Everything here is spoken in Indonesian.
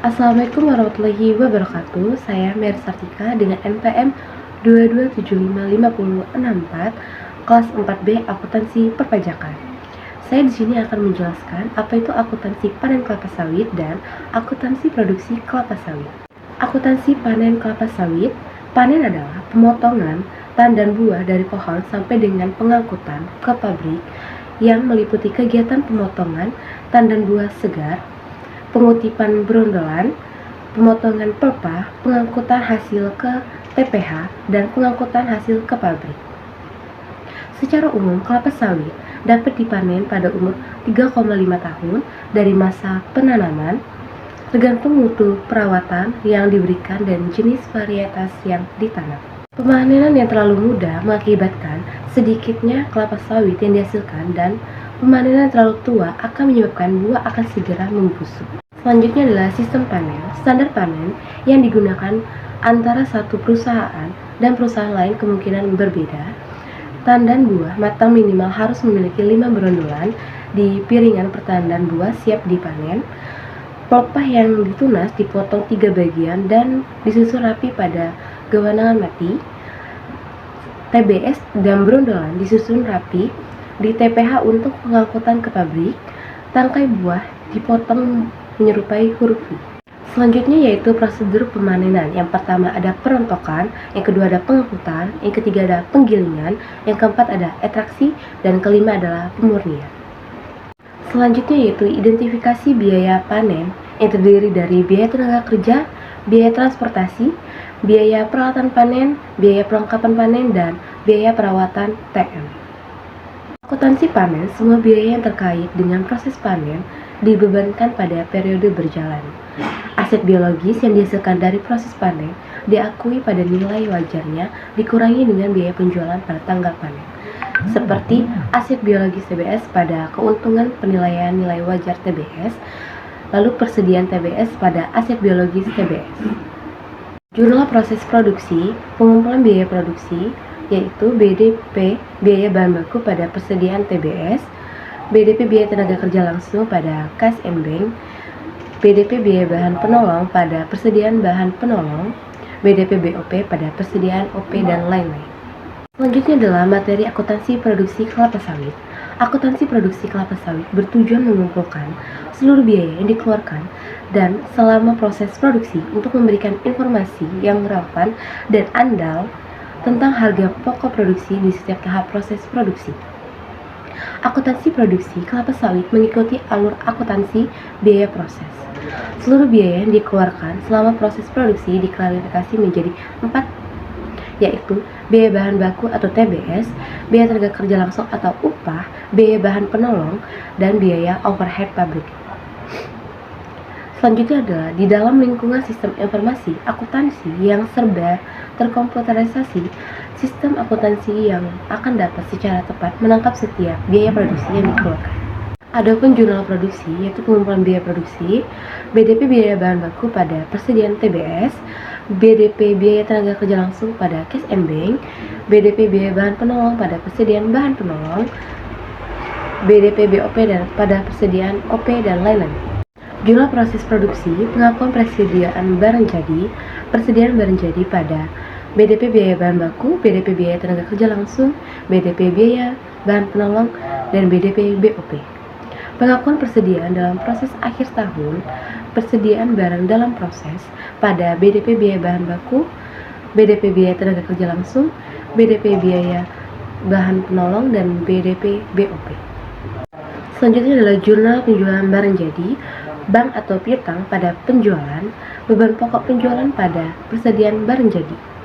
Assalamualaikum warahmatullahi wabarakatuh. Saya Mary Sartika dengan NPM 2275564 kelas 4B Akuntansi Perpajakan. Saya di sini akan menjelaskan apa itu akuntansi panen kelapa sawit dan akuntansi produksi kelapa sawit. Akuntansi panen kelapa sawit, panen adalah pemotongan tandan buah dari pohon sampai dengan pengangkutan ke pabrik yang meliputi kegiatan pemotongan tandan buah segar, pengutipan brondolan, pemotongan pelepah, pengangkutan hasil ke TPH, dan pengangkutan hasil ke pabrik. Secara umum, kelapa sawit dapat dipanen pada umur 3,5 tahun dari masa penanaman, tergantung mutu perawatan yang diberikan dan jenis varietas yang ditanam. Pemanenan yang terlalu muda mengakibatkan sedikitnya kelapa sawit yang dihasilkan, dan pemanenan terlalu tua akan menyebabkan buah akan segera membusuk. Selanjutnya adalah sistem panen. Standar panen yang digunakan antara satu perusahaan dan perusahaan lain kemungkinan berbeda. Tandan buah matang minimal harus memiliki 5 brondolan di piringan pertandan buah siap dipanen. Pelepah yang ditunas dipotong 3 bagian dan disusun rapi pada gewanangan mati. TBS dan brondolan disusun rapi di TPH untuk pengangkutan ke pabrik. Tangkai buah dipotong menyerupai huruf V. Selanjutnya yaitu prosedur pemanenan. Yang pertama ada perontokan, yang kedua ada pengangkutan, yang ketiga ada penggilingan, yang keempat ada ekstraksi, dan kelima adalah pemurnian. Selanjutnya yaitu identifikasi biaya panen yang terdiri dari biaya tenaga kerja, biaya transportasi, biaya peralatan panen, biaya perlengkapan panen, dan biaya perawatan TM. Akuntansi panen, semua biaya yang terkait dengan proses panen dibebankan pada periode berjalan. Aset biologis yang dihasilkan dari proses panen diakui pada nilai wajarnya dikurangi dengan biaya penjualan pada tanggal panen, seperti aset biologis TBS pada keuntungan penilaian nilai wajar TBS, lalu persediaan TBS pada aset biologis TBS. Jurnal proses produksi, pengumpulan biaya produksi, yaitu BDP biaya bahan baku pada persediaan TBS, BDP biaya tenaga kerja langsung pada KSM Bank, BDP biaya bahan penolong pada persediaan bahan penolong, BDP BOP pada persediaan OP, dan lain-lain. Selanjutnya adalah materi akuntansi produksi kelapa sawit. Akuntansi produksi kelapa sawit bertujuan mengumpulkan seluruh biaya yang dikeluarkan dan selama proses produksi untuk memberikan informasi yang relevan dan andal tentang harga pokok produksi di setiap tahap proses produksi. Akuntansi produksi kelapa sawit mengikuti alur akuntansi biaya proses. Seluruh biaya yang dikeluarkan selama proses produksi diklarifikasi menjadi 4, yaitu biaya bahan baku atau TBS, biaya tenaga kerja langsung atau upah, biaya bahan penolong, dan biaya overhead pabrik. Selanjutnya adalah di dalam lingkungan sistem informasi akuntansi yang serba terkomputerisasi, sistem akuntansi yang akan dapat secara tepat menangkap setiap biaya produksi yang dikeluarkan. Adapun jurnal produksi, yaitu pengumpulan biaya produksi, BDP biaya bahan baku pada persediaan TBS, BDP biaya tenaga kerja langsung pada KSM Bank, BDP biaya bahan penolong pada persediaan bahan penolong, BDP BOP dan pada persediaan OP, dan lain-lain. Jurnal proses produksi, pengakuan persediaan barang jadi, persediaan barang jadi pada BDP biaya bahan baku, BDP biaya tenaga kerja langsung, BDP biaya bahan penolong, dan BDP BOP. Pengakuan persediaan dalam proses akhir tahun, persediaan barang dalam proses pada BDP biaya bahan baku, BDP biaya tenaga kerja langsung, BDP biaya bahan penolong, dan BDP BOP. Selanjutnya adalah jurnal penjualan barang jadi, bank atau piutang pada penjualan, beban pokok penjualan pada persediaan barang jadi.